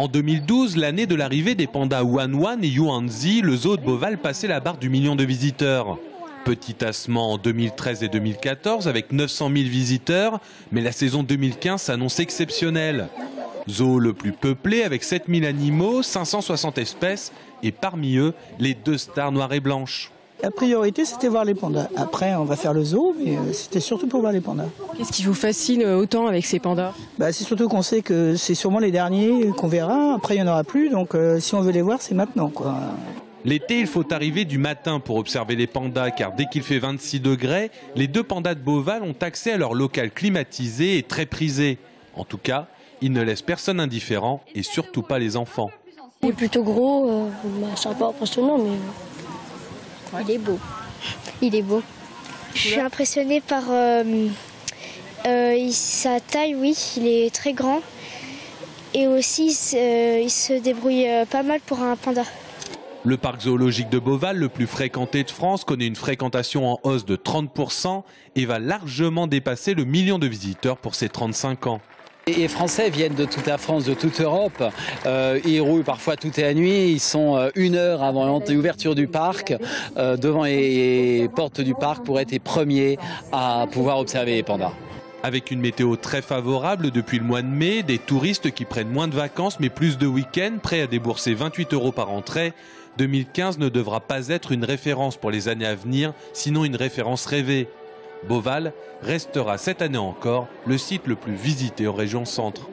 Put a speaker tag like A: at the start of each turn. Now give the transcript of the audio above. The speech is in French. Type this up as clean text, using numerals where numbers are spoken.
A: En 2012, l'année de l'arrivée des pandas Wanwan et Yuanzi, le zoo de Beauval passait la barre du million de visiteurs. Petit tassement en 2013 et 2014 avec 900 000 visiteurs, mais la saison 2015 s'annonce exceptionnelle. Zoo le plus peuplé avec 7000 animaux, 560 espèces et parmi eux, les 2 stars noires et blanches.
B: La priorité, c'était voir les pandas. Après, on va faire le zoo, mais c'était surtout pour voir les pandas.
C: Qu'est-ce qui vous fascine autant avec ces pandas?
B: C'est surtout qu'on sait que c'est sûrement les derniers qu'on verra. Après, il n'y en aura plus. Donc, si on veut les voir, c'est maintenant, quoi.
A: L'été, il faut arriver du matin pour observer les pandas, car dès qu'il fait 26 degrés, les 2 pandas de Beauval ont accès à leur local climatisé et très prisé. En tout cas, ils ne laissent personne indifférent et surtout pas les enfants.
D: Il est plutôt gros, c'est un peu impressionnant, mais il est beau. Il est beau. Je suis impressionnée par sa taille, oui, il est très grand. Et aussi, il se débrouille pas mal pour un panda.
A: Le parc zoologique de Beauval, le plus fréquenté de France, connaît une fréquentation en hausse de 30% et va largement dépasser le million de visiteurs pour ses 35 ans.
E: Les Français viennent de toute la France, de toute Europe. Ils roulent parfois toute la nuit. Ils sont 1 heure avant l'ouverture du parc, devant les portes du parc pour être les premiers à pouvoir observer les pandas.
A: Avec une météo très favorable depuis le mois de mai, des touristes qui prennent moins de vacances mais plus de week-ends, prêts à débourser 28 € par entrée, 2015 ne devra pas être une référence pour les années à venir, sinon une référence rêvée. Beauval restera cette année encore le site le plus visité en région Centre.